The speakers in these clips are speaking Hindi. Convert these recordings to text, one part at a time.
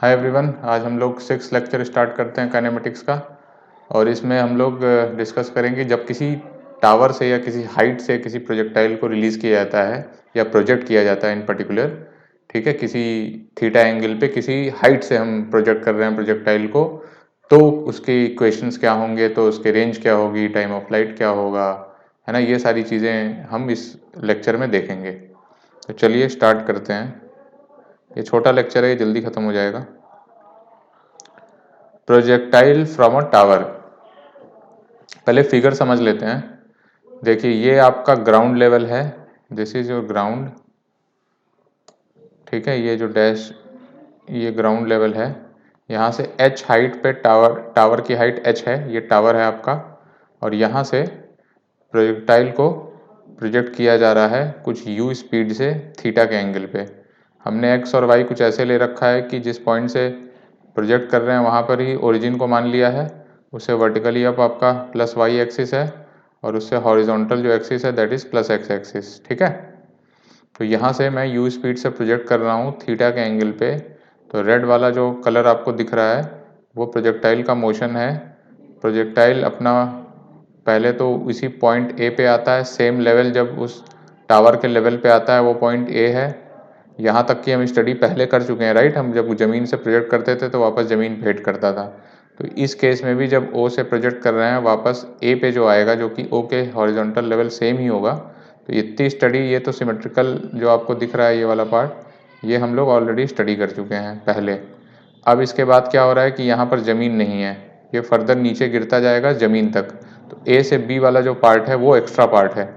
हाय एवरीवन, आज हम लोग 6 लेक्चर स्टार्ट करते हैं काइनेमेटिक्स का। और इसमें हम लोग डिस्कस करेंगे जब किसी टावर से या किसी हाइट से किसी प्रोजेक्टाइल को रिलीज़ किया जाता है या प्रोजेक्ट किया जाता है इन पर्टिकुलर, ठीक है, किसी थीटा एंगल पे किसी हाइट से हम प्रोजेक्ट कर रहे हैं प्रोजेक्टाइल को, तो उसके इक्वेशंस क्या होंगे, तो उसके रेंज क्या होगी, टाइम ऑफ फ्लाइट क्या होगा, है ना। ये सारी चीज़ें हम इस लेक्चर में देखेंगे। तो चलिए स्टार्ट करते हैं। ये छोटा लेक्चर है, ये जल्दी ख़त्म हो जाएगा। प्रोजेक्टाइल फ्रॉम अ टावर, पहले फिगर समझ लेते हैं। देखिए ये आपका ग्राउंड लेवल है, दिस इज योर ग्राउंड, ठीक है। ये जो डैश, ये ग्राउंड लेवल है। यहाँ से h हाइट पे टावर की हाइट h है, ये टावर है आपका। और यहाँ से प्रोजेक्टाइल को प्रोजेक्ट किया जा रहा है कुछ u स्पीड से थीटा के एंगल पे। हमने x और y कुछ ऐसे ले रखा है कि जिस पॉइंट से प्रोजेक्ट कर रहे हैं वहाँ पर ही ओरिजिन को मान लिया है। उससे वर्टिकली अप आपका प्लस y एक्सिस है और उससे हॉरिजॉन्टल जो एक्सिस है that is plus x axis, ठीक है। तो यहाँ से मैं u स्पीड से प्रोजेक्ट कर रहा हूँ थीटा के एंगल पे। तो रेड वाला जो कलर आपको दिख रहा है वो प्रोजेक्टाइल का मोशन है। प्रोजेक्टाइल अपना पहले तो इसी पॉइंट ए पे आता है, सेम लेवल जब उस टावर के लेवल पे आता है वो पॉइंट ए है। यहाँ तक की हम स्टडी पहले कर चुके हैं, राइट। हम जब ज़मीन से प्रोजेक्ट करते थे तो वापस ज़मीन पे हिट करता था। तो इस केस में भी जब ओ से प्रोजेक्ट कर रहे हैं वापस ए पे जो आएगा, जो कि ओ के हॉरिजॉन्टल लेवल सेम ही होगा। तो इतनी स्टडी, ये तो सिमेट्रिकल जो आपको दिख रहा है ये वाला पार्ट, ये हम लोग ऑलरेडी स्टडी कर चुके हैं पहले। अब इसके बाद क्या हो रहा है कि यहाँ पर ज़मीन नहीं है, ये फर्दर नीचे गिरता जाएगा ज़मीन तक। तो ए से बी वाला जो पार्ट है वो एक्स्ट्रा पार्ट है।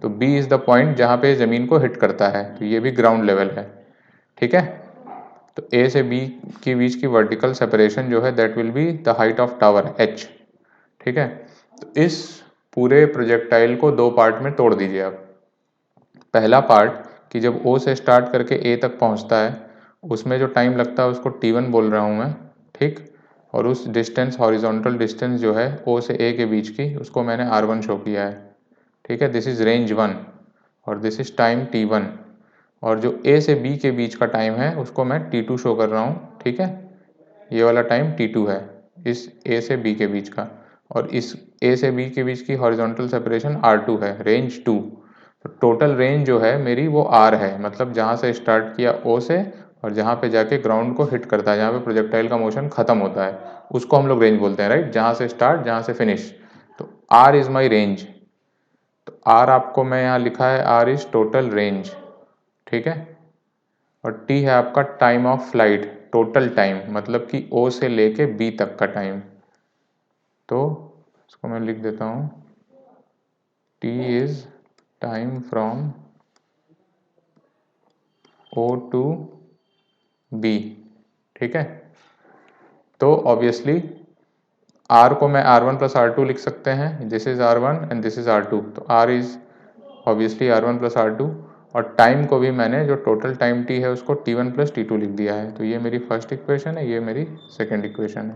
तो बी इज़ द पॉइंट जहाँ पे ज़मीन को हिट करता है, तो ये भी ग्राउंड लेवल है, ठीक है। तो ए से बी के बीच की वर्टिकल सेपरेशन जो है that will be the height of tower h, ठीक है। तो इस पूरे प्रोजेक्टाइल को दो पार्ट में तोड़ दीजिए आप। पहला पार्ट कि जब O से स्टार्ट करके A तक पहुंचता है उसमें जो टाइम लगता है उसको T1 बोल रहा हूं मैं, ठीक। और उस डिस्टेंस, हॉरिजॉन्टल डिस्टेंस जो है O से A के बीच की, उसको मैंने R1 शो किया है, ठीक है। दिस इज रेंज 1 और दिस इज टाइम T1। और जो A से B के बीच का टाइम है उसको मैं T2 शो कर रहा हूँ, ठीक है। ये वाला टाइम T2 है इस A से B के बीच का। और इस A से B के बीच की हॉरिजॉन्टल सेपरेशन R2 है, रेंज 2। तो टोटल रेंज जो है मेरी वो R है, मतलब जहाँ से स्टार्ट किया O से और जहाँ पे जाके ग्राउंड को हिट करता है, जहाँ पे प्रोजेक्टाइल का मोशन खत्म होता है, उसको हम लोग रेंज बोलते हैं, राइट। जहाँ से स्टार्ट, जहाँ से फिनिश। तो R इज माई रेंज। तो R आपको मैं यहाँ लिखा है, R इज टोटल रेंज, ठीक है। और T है आपका time of flight, total time, मतलब कि O से लेके B तक का टाइम। तो इसको मैं लिख देता हूँ, T is time from O to B, ठीक है। तो ऑब्वियसली R को मैं R1 प्लस R2 लिख सकते हैं, this is R1 and this is R2। तो R is obviously R1 plus R2। और टाइम को भी मैंने, जो टोटल टाइम T है उसको T1 प्लस T2 लिख दिया है। तो ये मेरी फर्स्ट इक्वेशन है, ये मेरी सेकेंड इक्वेशन है।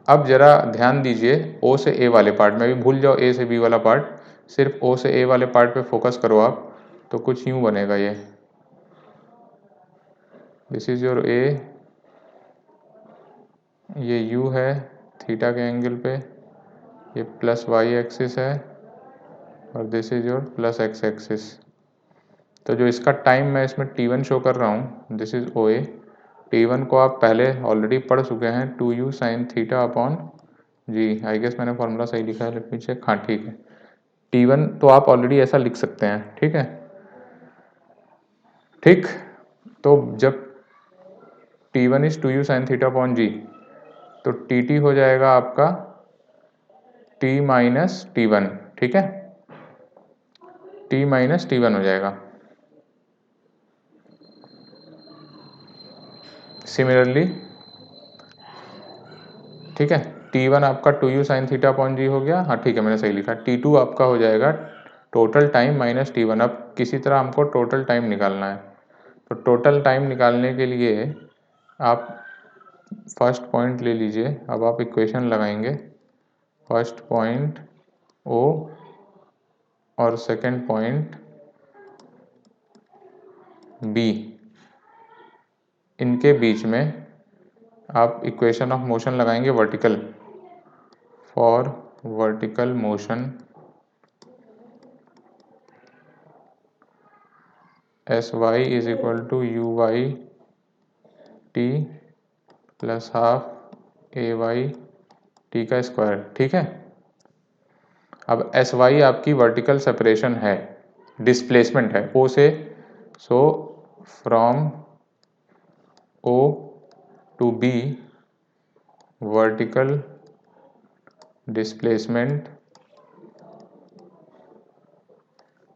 अब जरा ध्यान दीजिए O से A वाले पार्ट में, भी भूल जाओ A से B वाला पार्ट, सिर्फ O से A वाले पार्ट पे फोकस करो आप। तो कुछ यूं बनेगा ये, दिस इज योर A, ये U है थीटा के एंगल पे, ये प्लस y एक्सिस है और this is your plus x axis. तो जो इसका टाइम मैं इसमें T1 शो कर रहा हूँ, दिस इज OA। T1 को आप पहले ऑलरेडी पढ़ चुके हैं, 2u sine theta upon G, I guess मैंने फॉर्मूला सही लिखा है, लेट मी चेक, हाँ ठीक है। T1 तो आप ऑलरेडी ऐसा लिख सकते हैं, ठीक है, ठीक। तो जब T1 is 2u sine theta upon g, तो TT हो जाएगा आपका T माइनस T1, ठीक है। T माइनस T1 हो जाएगा। सिमिलरली, ठीक है, T1 आपका 2u साइन थीटा अपॉन जी हो गया, हाँ ठीक है मैंने सही लिखा। T2 आपका हो जाएगा टोटल टाइम माइनस T1। अब किसी तरह हमको टोटल टाइम निकालना है। तो टोटल टाइम निकालने के लिए आप फर्स्ट पॉइंट ले लीजिए। अब आप इक्वेशन लगाएंगे, फर्स्ट पॉइंट O और सेकंड पॉइंट B, इनके बीच में आप इक्वेशन ऑफ मोशन लगाएंगे vertical, for vertical motion sy is equal to uy t plus half ay t का स्क्वायर। ठीक है, अब sy आपकी वर्टिकल सेपरेशन है, डिस्प्लेसमेंट है o से, so from o to b vertical displacement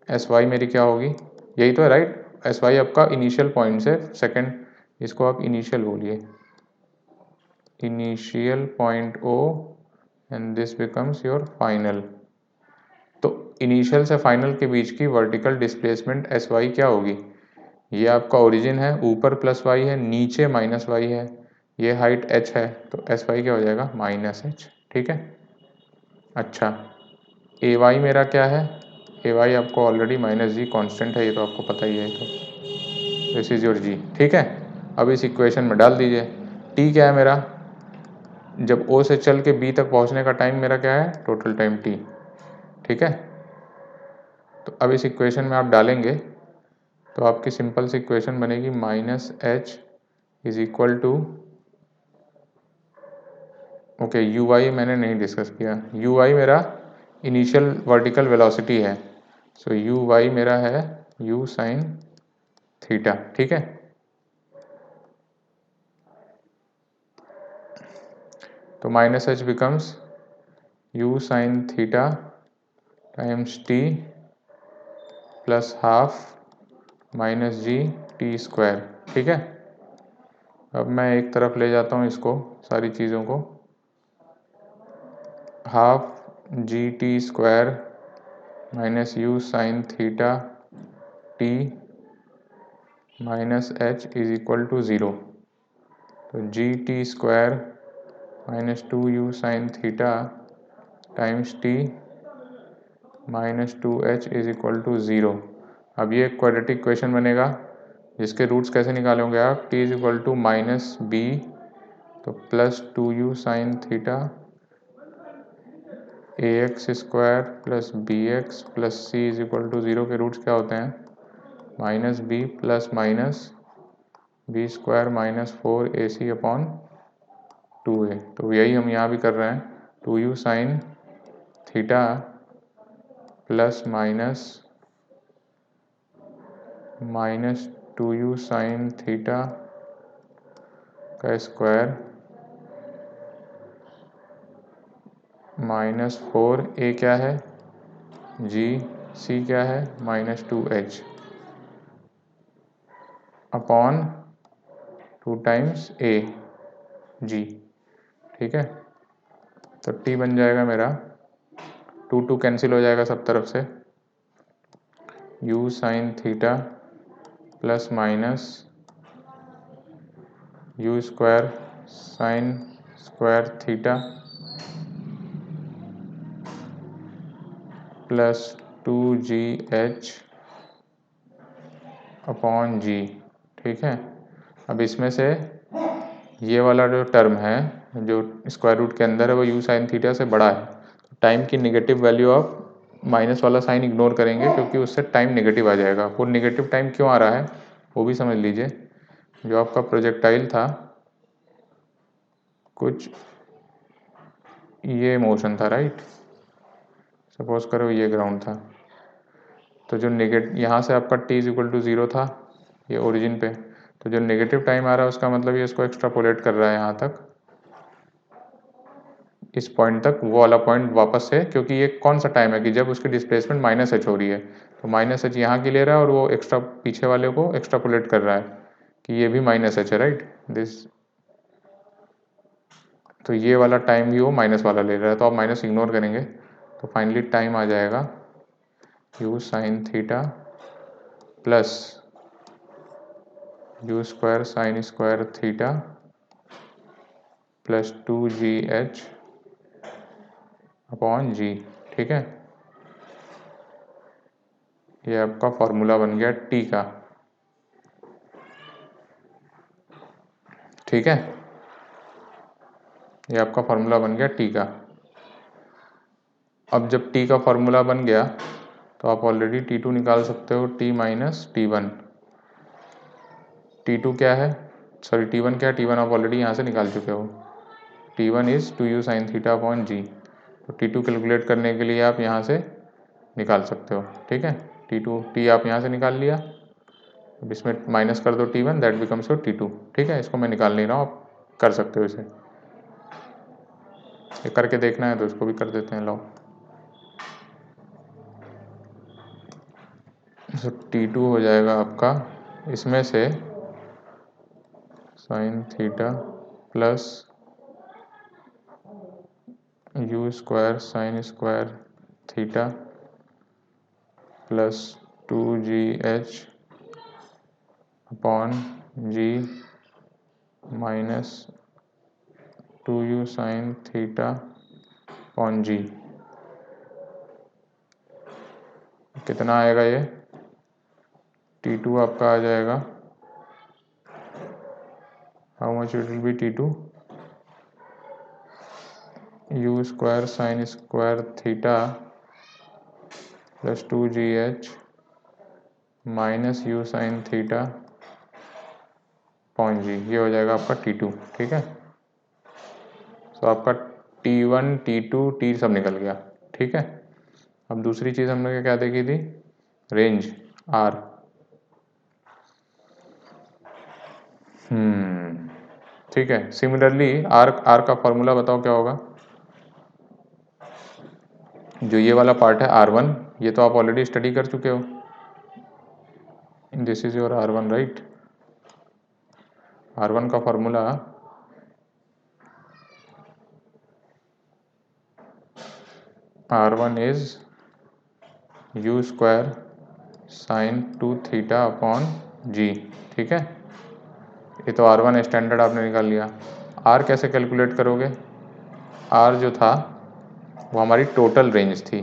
sy मेरी क्या होगी, यही तो है राइट। sy आपका इनिशियल पॉइंट से सेकंड, इसको आप इनिशियल बोलिए, initial point o and this becomes your final. तो इनिशियल से फाइनल के बीच की वर्टिकल डिस्प्लेसमेंट sy क्या होगी, ये आपका ओरिजिन है, ऊपर प्लस y है, नीचे माइनस y है, ये हाइट h है, तो sy क्या हो जाएगा माइनस h। ठीक है, अच्छा ay मेरा क्या है, ay आपको ऑलरेडी माइनस जी कॉन्स्टेंट है, ये तो आपको पता ही है, तो दिस इज योर g। ठीक है, अब इस इक्वेशन में डाल दीजिए। t क्या है मेरा, जब o से चल के b तक पहुंचने का टाइम मेरा क्या है, टोटल टाइम t। ठीक है, तो अब इस इक्वेशन में आप डालेंगे तो आपकी सिंपल सी इक्वेशन बनेगी minus h is equal to, okay ui मैंने नहीं डिस्कस किया, ui मेरा इनिशियल वर्टिकल वेलोसिटी है, सो ui मेरा है u साइन थीटा। ठीक है, तो minus h becomes u sign theta times t plus half minus G t square. ठीक है, अब मैं एक तरफ ले जाता हूँ इसको, सारी चीज़ों को, half g t square minus u sine theta t minus H is equal to zero. तो g t square minus two you sine theta times t minus two h is equal to zero. अब ये क्वाड्रेटिक इक्वेशन बनेगा जिसके रूट्स कैसे निकालोगे आप, t is equal to minus b, तो plus two you sine theta a x square plus b x plus c is equal to zero के रूट्स क्या होते हैं, minus b plus minus b square minus four a c upon two a. तो यही हम यहाँ भी कर रहे हैं, two you sine theta plus minus two you sine theta का स्क्वायर माइनस फोर ए क्या है जी, सी क्या है minus two h upon two times a g. ठीक है, तो टी बन जाएगा मेरा, टू टू कैंसिल हो जाएगा सब तरफ से, u sine theta plus minus u square sine square theta plus two g h upon g. ठीक है, अब इसमें से ये वाला जो टर्म है जो स्क्वायर रूट के अंदर है वो यू साइन थीटा से बड़ा है, टाइम की नेगेटिव वैल्यू आप माइनस वाला साइन इग्नोर करेंगे क्योंकि उससे टाइम नेगेटिव आ जाएगा। वो नेगेटिव टाइम क्यों आ रहा है वो भी समझ लीजिए। जो आपका प्रोजेक्टाइल था कुछ ये मोशन था राइट, सपोज करो ये ग्राउंड था, तो जो यहाँ से आपका t is equal to zero था ये ओरिजिन पे, तो जो नेगेटिव टाइम आ रहा है उसका मतलब ये इसको एक्स्ट्रापोलेट कर रहा है यहाँ तक, इस पॉइंट तक, वो वाला पॉइंट वापस से, क्योंकि ये कौन सा टाइम है कि जब उसकी डिस्प्लेसमेंट माइनस एच हो रही है, तो माइनस एच यहाँ की ले रहा है और वो एक्स्ट्रा पीछे वाले को एक्स्ट्रापोलेट कर रहा है कि ये भी माइनस एच है राइट दिस, तो ये वाला टाइम भी वो माइनस वाला ले रहा है, तो आप माइनस इग्नोर करेंगे तो फाइनली टाइम आ जाएगा u sine theta plus u square sine square theta plus two g h upon g. ठीक है, ये आपका फॉर्मूला बन गया टी का। ठीक है, ये आपका फार्मूला बन गया टी का। अब जब टी का फार्मूला बन गया तो आप ऑलरेडी T2 निकाल सकते हो, T माइनस T1। T2 क्या है, सॉरी T1 क्या है, T1 आप ऑलरेडी यहाँ से निकाल चुके हो। T1 is 2u sine theta upon g. तो T2 कैलकुलेट करने के लिए आप यहाँ से निकाल सकते हो, ठीक है। T आप यहाँ से निकाल लिया, अब इसमें माइनस कर दो T1, that becomes your T2, ठीक है। इसको मैं निकाल नहीं रहा हूँ, आप कर सकते हो इसे। ये करके देखना है तो इसको भी कर देते हैं, लो। तो T2 हो जाएगा आपका इसमें से sine theta plus u square sine square theta plus 2GH upon g minus 2u sine theta upon g. कितना आएगा ये, T2 आपका आ जाएगा, how much it will be T2, u square sine square theta plus 2GH minus u sine theta upon g. ये हो जाएगा आपका T2, ठीक है। तो आपका T1 T2 T सब निकल गया, ठीक है। अब दूसरी चीज़ हमने क्या देखी थी, रेंज R। ठीक है। सिमिलरली R का फॉर्मूला बताओ क्या होगा। जो ये वाला पार्ट है R1, ये तो आप ऑलरेडी स्टडी कर चुके हो, this is your R1 right. R1 का formula R1 is u square sine 2 theta upon g, ठीक है। ये तो R1 स्टैंडर्ड आपने निकाल लिया। R कैसे कैलकुलेट करोगे, R जो था वो हमारी टोटल रेंज थी,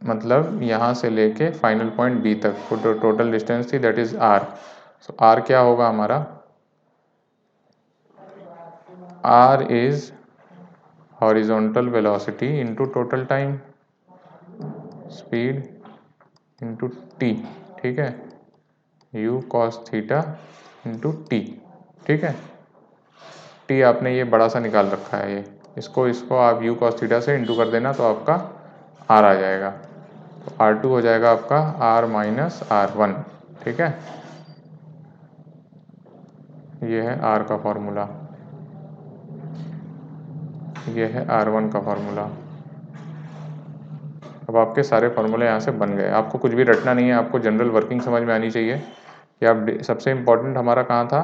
मतलब यहाँ से लेके फाइनल पॉइंट B तक वो टोटल डिस्टेंस थी, that is R। So R क्या होगा हमारा, R is horizontal velocity into total time, speed into T, ठीक है, u cos theta into T, ठीक है। टी आपने ये बड़ा सा निकाल रखा है, ये इसको आप u cos थीटा से इंटू कर देना तो आपका R आ जाएगा। तो R2 हो जाएगा आपका R माइनस R1, ठीक है। ये है R का फॉर्मूला, ये है R1 का फॉर्मूला। अब आपके सारे फार्मूले यहाँ से बन गए, आपको कुछ भी रटना नहीं है, आपको जनरल वर्किंग समझ में आनी चाहिए कि आप सबसे इम्पोर्टेंट हमारा कहाँ था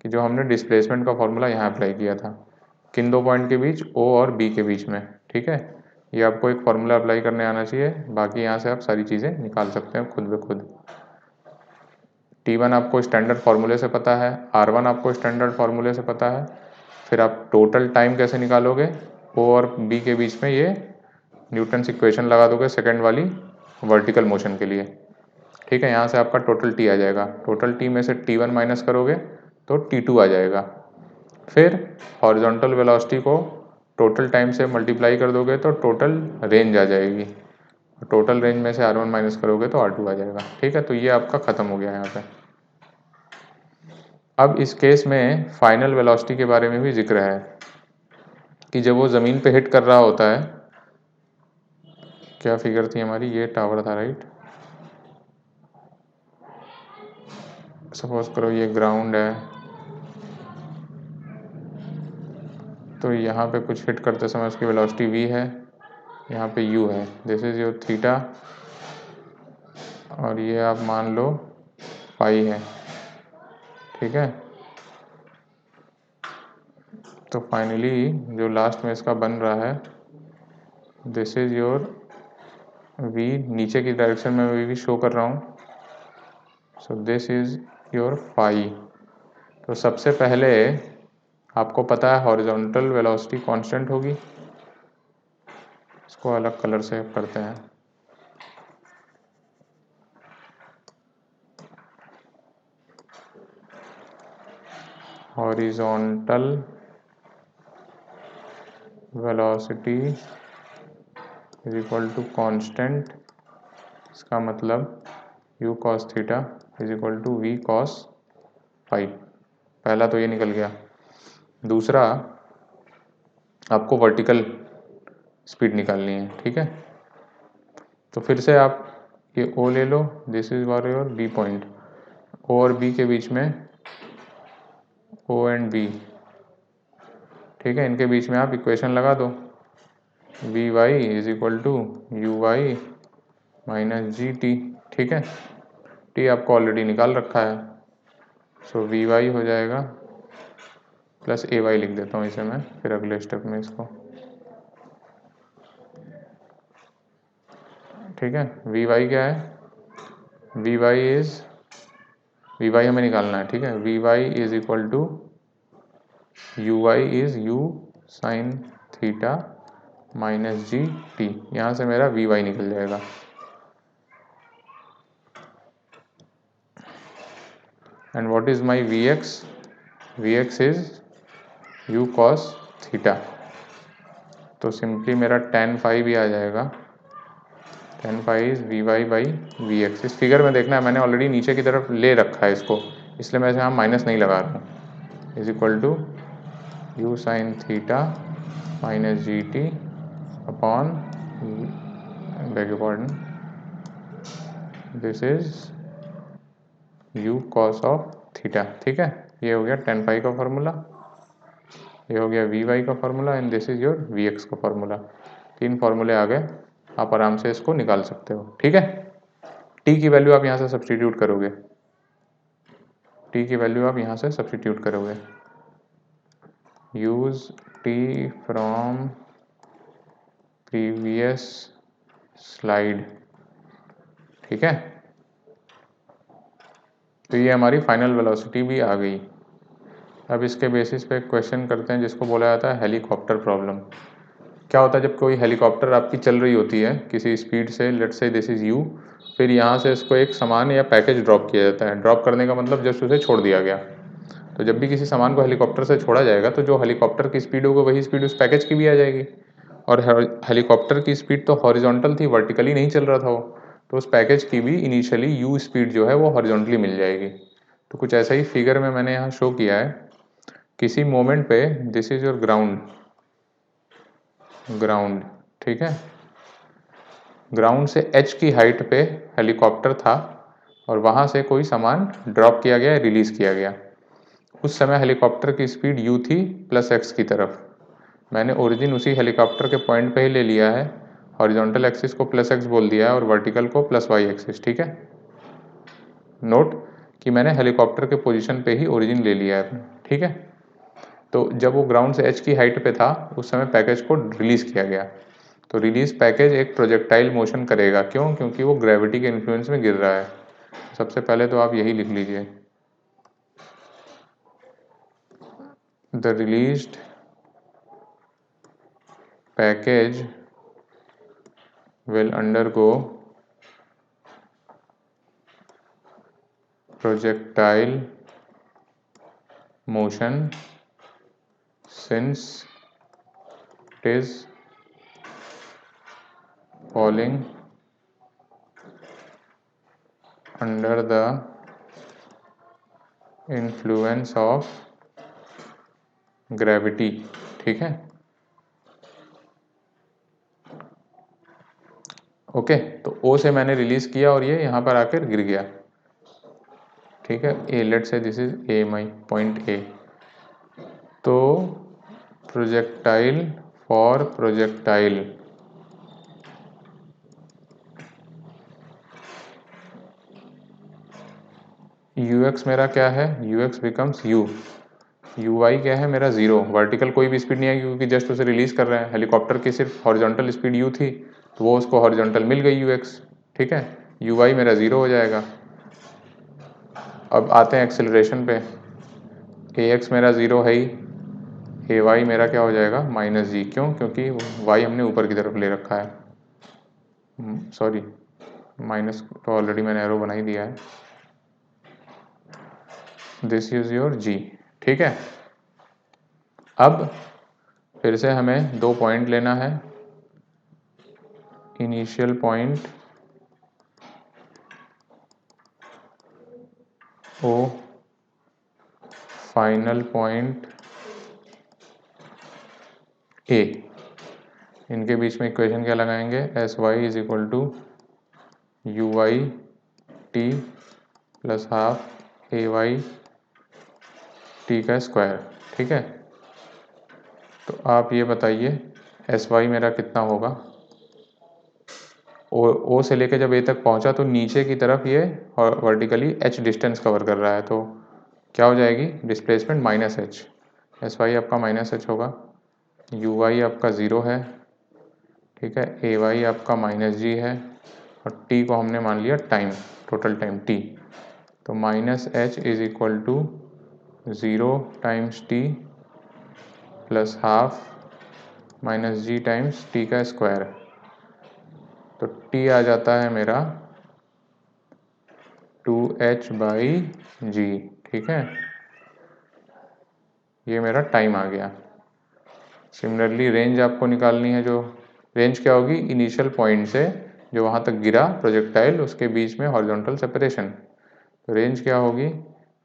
कि जो हमने डिस्प्लेसमेंट का फॉर्मूला यहाँ अप्लाई किया था, किन दो पॉइंट के बीच, O और B के बीच में, ठीक है। ये आपको एक फार्मूला अप्लाई करने आना चाहिए, बाकी यहाँ से आप सारी चीज़ें निकाल सकते हैं खुद ब खुद। T1 आपको स्टैंडर्ड फार्मूले से पता है, R1 आपको स्टैंडर्ड फार्मूले से पता है, फिर आप टोटल टाइम कैसे निकालोगे, O और B के बीच में ये न्यूटन्स इक्वेशन लगा दोगे सेकंड वाली वर्टिकल मोशन के लिए, ठीक है। यहाँ से आपका टोटल T आ जाएगा, टोटल T में से T1 माइनस करोगे तो T2 आ जाएगा। फिर हॉरिजॉन्टल वेलोसिटी को टोटल टाइम से मल्टीप्लाई कर दोगे तो टोटल रेंज आ जाएगी, टोटल रेंज में से R1 माइनस करोगे तो R2 आ जाएगा, ठीक है। तो ये आपका ख़त्म हो गया यहाँ पे। अब इस केस में फाइनल वेलोसिटी के बारे में भी जिक्र है कि जब वो ज़मीन पे हिट कर रहा होता है, क्या फिगर थी हमारी, ये टावर था राइट, सपोज करो ये ग्राउंड है, तो यहाँ पे कुछ हिट करते समय उसकी वेलोसिटी v है, यहाँ पे u है, दिस इज योर थीटा, और ये आप मान लो पाई है, ठीक है। तो फाइनली जो लास्ट में इसका बन रहा है, दिस इज योर v, नीचे की डायरेक्शन में भी शो कर रहा हूँ, so this is your phi. तो सबसे पहले आपको पता है हॉरिजॉन्टल वेलोसिटी कांस्टेंट होगी, इसको अलग कलर से करते हैं, horizontal velocity is equal to constant, इसका मतलब u cos theta is equal to v cos phi. पहला तो ये निकल गया। दूसरा, आपको वर्टिकल स्पीड निकालनी है, ठीक है। तो फिर से आप ये O ले लो, this is for your B point, O और B के बीच में O एंड B, ठीक है, इनके बीच में आप इक्वेशन लगा दो, V Y is equal to U Y minus G T, ठीक है। टी आपको ऑलरेडी निकाल रखा है, सो वी वाई हो जाएगा प्लस ए वाई, लिख देता हूँ इसे मैं फिर अगले स्टेप में इसको, ठीक है। वी वाई क्या है, वी वाई हमें निकालना है, ठीक है। V Y is equal to U Y is U sine theta minus G T, यहाँ से मेरा वी वाई निकल जाएगा। And what is my V X is U cos theta, तो सिंपली मेरा tan फाई भी आ जाएगा, tan phi is V Y by V X. इस फिगर में देखना है मैंने ऑलरेडी नीचे की तरफ ले रखा है इसको, इसलिए मैं यहाँ माइनस नहीं लगा रहा हूँ, is equal to you sine theta minus G T upon, beg your pardon, this is U cos of theta, ठीक है। ये हो गया tan फाई का फॉर्मूला, ये हो गया वी वाई का formula, and this is your V X का फॉर्मूला। 3 फॉर्मूले आ गए, आप आराम से इसको निकाल सकते हो, ठीक है। टी की वैल्यू आप यहाँ से सब्सटीट्यूट करोगे, टी की वैल्यू आप यहाँ से सब्सटीट्यूट करोगे, use T from previous slide, ठीक है। तो ये हमारी फाइनल वेलोसिटी भी आ गई। अब इसके बेसिस पे क्वेश्चन करते हैं जिसको बोला जाता है हेलीकॉप्टर प्रॉब्लम। क्या होता है जब कोई हेलीकॉप्टर आपकी चल रही होती है किसी स्पीड से, let's say this is you, फिर यहाँ से इसको एक सामान या पैकेज ड्रॉप किया जाता है। ड्रॉप करने का मतलब जस्ट उसे छोड़ दिया गया। तो जब भी किसी सामान को हेलीकॉप्टर से छोड़ा जाएगा तो जो हेलीकॉप्टर की स्पीड होगी वही स्पीड उस पैकेज की भी आ जाएगी। और हेलीकॉप्टर की स्पीड तो हॉरिजॉन्टल थी, वर्टिकली नहीं चल रहा था वो, तो उस पैकेज की भी इनिशियली यू स्पीड जो है वो हॉरिजॉन्टली मिल जाएगी। तो कुछ ऐसा ही फिगर में मैंने यहाँ शो किया है, किसी मोमेंट पे दिस इज योर ग्राउंड, ठीक है। ग्राउंड से h की हाइट पे हेलीकॉप्टर था और वहाँ से कोई सामान ड्रॉप किया गया, रिलीज किया गया। उस समय हेलीकॉप्टर की स्पीड u थी प्लस x की तरफ। मैंने ओरिजिन उसी हेलीकॉप्टर के पॉइंट पे ही ले लिया है, हॉरिजॉन्टल एक्सिस को प्लस x बोल दिया है और वर्टिकल को प्लस y एक्सिस, ठीक है। नोट कि मैंने हेलीकॉप्टर के पोजीशन पे ही ओरिजिन ले लिया है, ठीक है। तो जब वो ग्राउंड से h की हाइट पे था उस समय पैकेज को रिलीज किया गया। तो रिलीज पैकेज एक प्रोजेक्टाइल मोशन करेगा, क्यों? क्योंकि वो ग्रेविटी के इन्फ्लुएंस में गिर रहा है। सबसे पहले तो आप यही लिख लीजिए, the released package will undergo projectile motion since it is falling under the influence of gravity, ठीक है। ओके, तो O से मैंने रिलीज किया और ये यहाँ पर आकर गिर गया, ठीक है। A, let say this is A, my point A. तो projectile for projectile, u x मेरा क्या है, u x becomes u, u y क्या है मेरा जीरो, वर्टिकल कोई भी स्पीड नहीं है क्योंकि जस्ट उसे रिलीज कर रहे हैं। हेलीकॉप्टर की सिर्फ हॉरिजॉन्टल स्पीड यू थी तो वो उसको हॉरिजॉन्टल मिल गई यू एक्स, ठीक है। यू वाई मेरा जीरो हो जाएगा। अब आते हैं एक्सेलरेशन पे, ए एक्स मेरा जीरो है ही, ए वाई मेरा क्या हो जाएगा माइनस जी, क्यों? क्योंकि वाई हमने ऊपर की तरफ ले रखा है, सॉरी माइनस तो ऑलरेडी मैंने एरो बना ही दिया है, दिस इज योर जी, ठीक है। अब फिर से हमें 2 पॉइंट लेना है, initial point O, final point A. इनके बीच में इक्वेशन क्या लगाएंगे, S Y is equal to U Y T plus half A Y T का स्क्वायर। ठीक है, तो आप ये बताइए एस वाई मेरा कितना होगा। ओ से लेके जब ए तक पहुंचा तो नीचे की तरफ ये वर्टिकली एच डिस्टेंस कवर कर रहा है, तो क्या हो जाएगी displacement minus H. S Y आपका माइनस एच होगा, यू वाई आपका ज़ीरो है, ठीक है, ए वाई आपका माइनस जी है, और टी को हमने मान लिया टाइम, टोटल टाइम टी। तो minus H is equal to 0 times T plus half minus G times T का स्क्वायर। तो टी आ जाता है मेरा 2h बाई जी। ठीक है, ये मेरा टाइम आ गया। सिमिलरली रेंज आपको निकालनी है, जो रेंज क्या होगी, इनिशियल पॉइंट से जो वहाँ तक गिरा प्रोजेक्टाइल उसके बीच में हॉरिजॉन्टल सेपरेशन। तो रेंज क्या होगी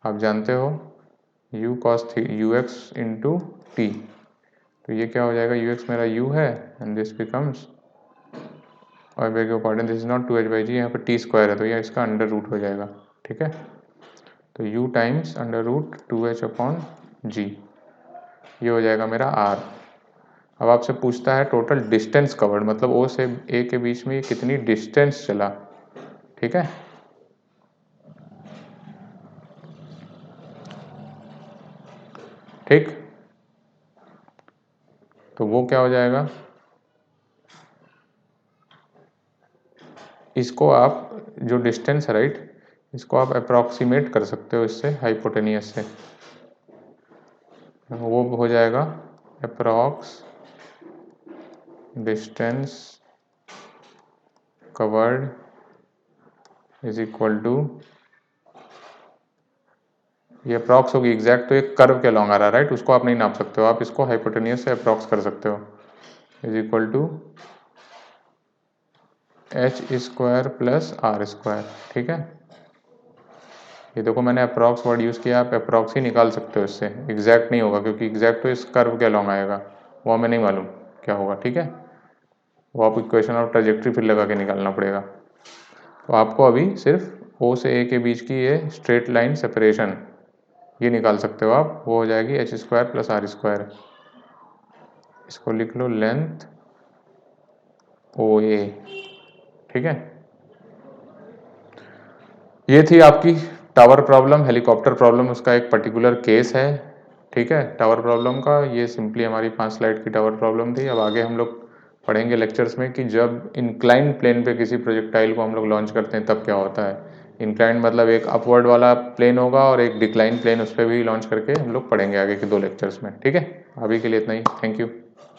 आप जानते हो, u cos u x into t. तो ये क्या हो जाएगा, यू एक्स मेरा u है एंड दिस बिकम्स, और beg your pardon, this is not 2h by g, यहाँ पर टी स्क्वायर है तो ये इसका अंडर रूट हो जाएगा। ठीक है, तो u times under root 2h upon g, ये हो जाएगा मेरा r। अब आपसे पूछता है टोटल डिस्टेंस कवर्ड, मतलब ओ से ए के बीच में कितनी डिस्टेंस चला। ठीक है, ठीक, तो वो क्या हो जाएगा, इसको आप जो डिस्टेंस है राइट, इसको आप अप्रॉक्सीमेट कर सकते हो इससे, हाइपोटेनियस से। वो हो जाएगा approx distance covered is equal to, ये अप्रॉक्स होगी, एग्जैक्ट तो एक कर्व के लॉन्ग आ रहा है राइट, उसको आप नहीं नाप सकते हो, आप इसको हाइपोटेनियस से अप्रॉक्स कर सकते हो, is equal to H square plus R square. ठीक है, ये देखो मैंने अप्रॉक्स वर्ड यूज़ किया, आप अप्रॉक्स ही निकाल सकते हो इससे, एग्जैक्ट नहीं होगा क्योंकि एग्जैक्ट तो इस कर्व के लॉन्ग आएगा, वो हमें नहीं मालूम क्या होगा। ठीक है, वो आप इक्वेशन ऑफ ट्रेजेक्ट्री फिर लगा के निकालना पड़ेगा। तो आपको अभी सिर्फ ओ से ए के बीच की ये स्ट्रेट लाइन सेपरेशन ये निकाल सकते हो आप, वो हो जाएगी H square plus R square. इसको लिख लो लेंथ ओ ए। ठीक है, ये थी आपकी टावर प्रॉब्लम, हेलीकॉप्टर प्रॉब्लम उसका एक पर्टिकुलर केस है। ठीक है, टावर प्रॉब्लम का ये सिंपली हमारी 5 स्लाइड की टावर प्रॉब्लम थी। अब आगे हम लोग पढ़ेंगे लेक्चर्स में कि जब इंक्लाइन प्लेन पे किसी प्रोजेक्टाइल को हम लोग लॉन्च करते हैं तब क्या होता है। इंक्लाइन मतलब एक अपवर्ड वाला प्लेन होगा और एक डिक्लाइन प्लेन, उस पर भी लॉन्च करके हम लोग पढ़ेंगे आगे के 2 लेक्चर्स में। ठीक है, अभी के लिए इतना ही, थैंक यू।